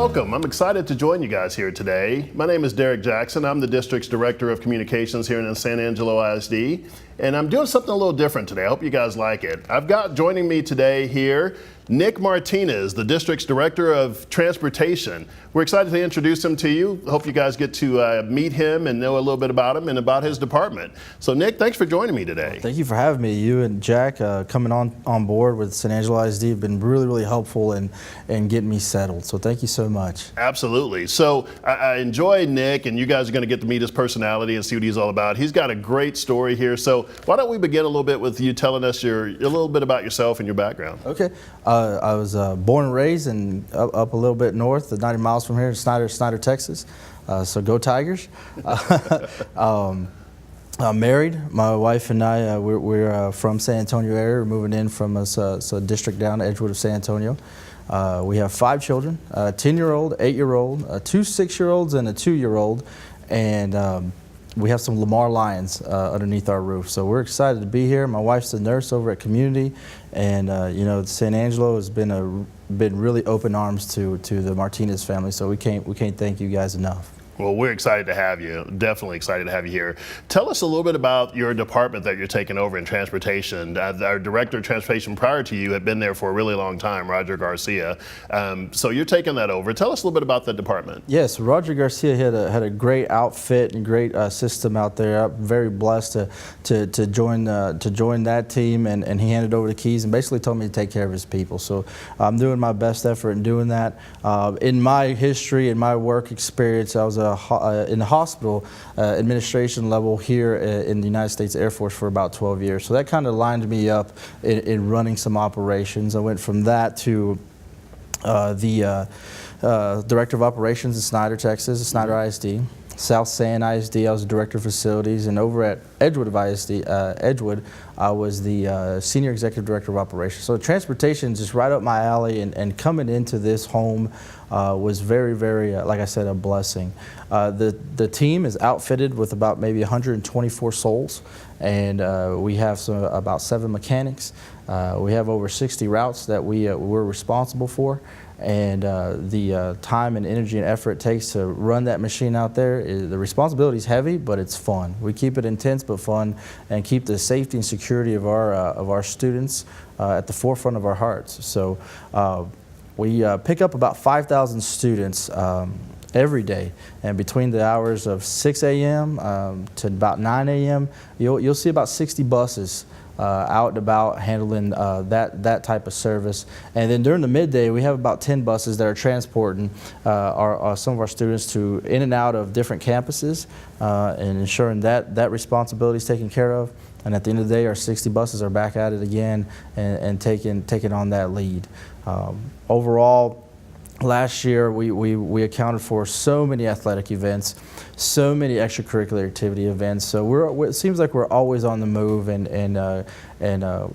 welcome. I'm excited to join you guys here today. My name is Derek Jackson. I'm the district's Director of Communications here in San Angelo ISD, and I'm doing something a little different today. I hope you guys like it. I've got joining me today here Nick Martinez, the district's Director of Transportation. We're excited to introduce him to you. Hope you guys get to meet him and know a little bit about him and about his department. So Nick, thanks for joining me today. Well, thank you for having me. You and Jack coming on board with San Angelo ISD have been really helpful in getting me settled. So thank you so much. Absolutely. So I enjoy Nick, and you guys are going to get to meet his personality and see what he's all about. He's got a great story here. So why don't we begin a little bit with you telling us a little bit about yourself and your background. Okay. I was born and raised and up a little bit north, 90 miles from here in Snyder, Texas. So go Tigers. I'm married. My wife and I, we're from San Antonio area. We're moving in from a district down to Edgewood of San Antonio. We have 5 children, a 10-year-old, 8-year-old, 2 6-year-olds, and a 2-year-old. And we have some Lamar Lions underneath our roof. So we're excited to be here. My wife's a nurse over at Community. And you know, San Angelo has been really open arms to the Martinez family. So we can't thank you guys enough. Well, we're excited to have you. Definitely excited to have you here. Tell us a little bit about your department that you're taking over in transportation. Our director of transportation prior to you had been there for a really long time, Roger Garcia. So you're taking that over. Tell us a little bit about the department. Yes, Roger Garcia had a great outfit and great system out there. I'm very blessed to join that team, and he handed over the keys and basically told me to take care of his people. So I'm doing my best effort in doing that. In my history and my work experience, I was in the hospital administration level here in the United States Air Force for about 12 years. So that kind of lined me up in running some operations. I went from that to the Director of Operations in Snyder, Texas, Snyder ISD. South San ISD, I was the Director of Facilities, and over at Edgewood of ISD, Edgewood, I was the Senior Executive Director of Operations. So transportation is just right up my alley, and coming into this home was very, like I said, a blessing. The team is outfitted with about maybe 124 souls, and we have about 7 mechanics. We have over 60 routes that we're responsible for. And the time and energy and effort it takes to run that machine out there, the responsibility is heavy, but it's fun. We keep it intense but fun, and keep the safety and security of our students at the forefront of our hearts. So we pick up about 5,000 students every day, and between the hours of 6 a.m. To about 9 a.m., you'll see about 60 buses out and about handling that type of service. And then during the midday, we have about 10 buses that are transporting some of our students in and out of different campuses and ensuring that responsibility is taken care of. And at the end of the day, our 60 buses are back at it again and taking on that lead. Overall, last year, we accounted for so many athletic events, so many extracurricular activity events. So it seems like we're always on the move and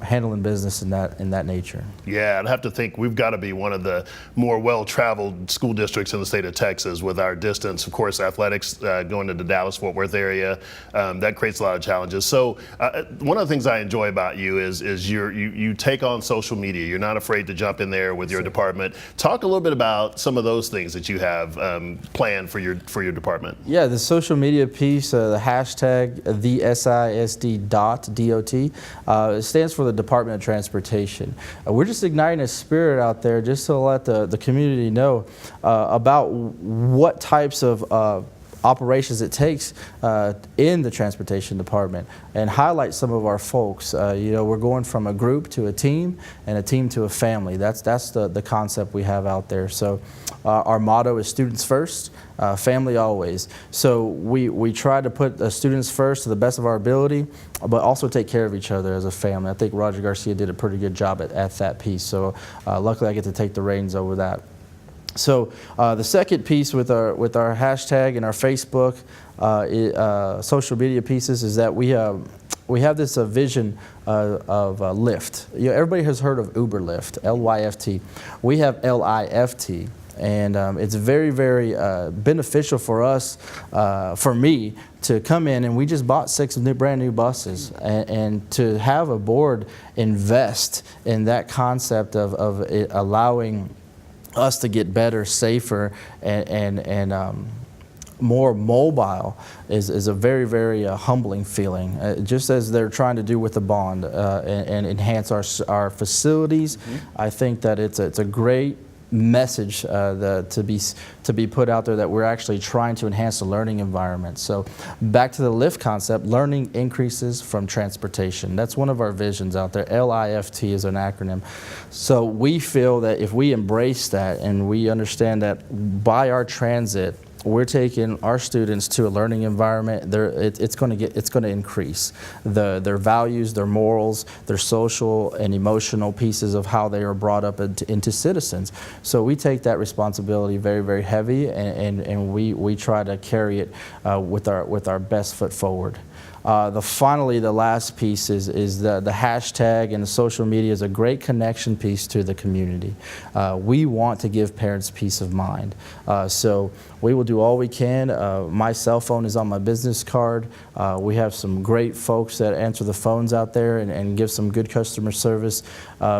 handling business in that nature. Yeah, I'd have to think we've got to be one of the more well-traveled school districts in the state of Texas with our distance. Of course, athletics going to the Dallas-Fort Worth area, that creates a lot of challenges. So one of the things I enjoy about you is you take on social media. You're not afraid to jump in there with your department. Talk a little bit about some of those things that you have planned for your department. Yeah, the social media piece, the hashtag the SAISD dot. It stands for the Department of Transportation. We're just igniting a spirit out there just to let the community know about what types of operations it takes in the transportation department, and highlight some of our folks. You know, we're going from a group to a team, and a team to a family. That's the concept we have out there. So our motto is students first, family always. So we try to put the students first to the best of our ability, but also take care of each other as a family. I think Roger Garcia did a pretty good job at that piece. So luckily I get to take the reins over that. So the second piece with our hashtag and our Facebook social media pieces is that we have this vision of Lyft. You know, everybody has heard of Uber Lyft, L-Y-F-T. We have L-I-F-T. And it's very beneficial for us, for me, to come in, and we just bought 6 brand new buses, and to have a board invest in that concept of it allowing us to get better, safer, and more mobile is a very, very humbling feeling. Just as they're trying to do with the bond and enhance our facilities, I think that it's a great message to be put out there that we're actually trying to enhance the learning environment. So back to the LIFT concept, learning increases from transportation. That's one of our visions out there. LIFT is an acronym. So we feel that if we embrace that and we understand that by our transit, we're taking our students to a learning environment. It's going to increase their values, their morals, their social and emotional pieces of how they are brought up into citizens. So we take that responsibility very, very heavy, and we try to carry it with our best foot forward. Finally, the last piece is the hashtag, and the social media is a great connection piece to the community. We want to give parents peace of mind. So we will do all we can. My cell phone is on my business card. We have some great folks that answer the phones out there and give some good customer service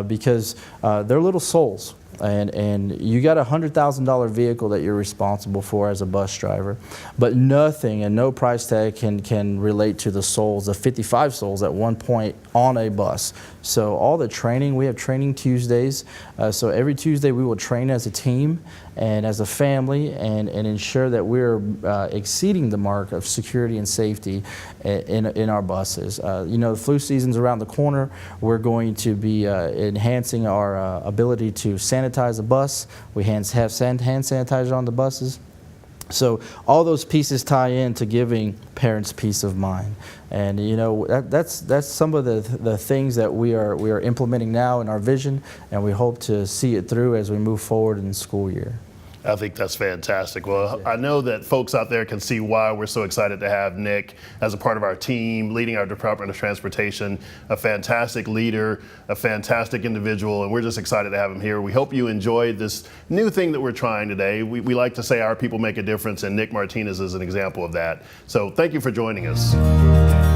because they're little souls. And you got a $100,000 vehicle that you're responsible for as a bus driver, but nothing and no price tag can relate to the souls, the 55 souls at one point on a bus. So all the training, we have training Tuesdays. So every Tuesday we will train as a team and as a family and ensure that we're exceeding the mark of security and safety in our buses. You know, the flu season's around the corner. We're going to be enhancing our ability to sanitize the bus. We have hand sanitizer on the buses. So all those pieces tie in to giving parents peace of mind, and you know that's some of the things that we are implementing now in our vision, and we hope to see it through as we move forward in the school year. I think that's fantastic. Well, I know that folks out there can see why we're so excited to have Nick as a part of our team, leading our Department of Transportation, a fantastic leader, a fantastic individual, and we're just excited to have him here. We hope you enjoyed this new thing that we're trying today. We like to say our people make a difference, and Nick Martinez is an example of that. So thank you for joining us.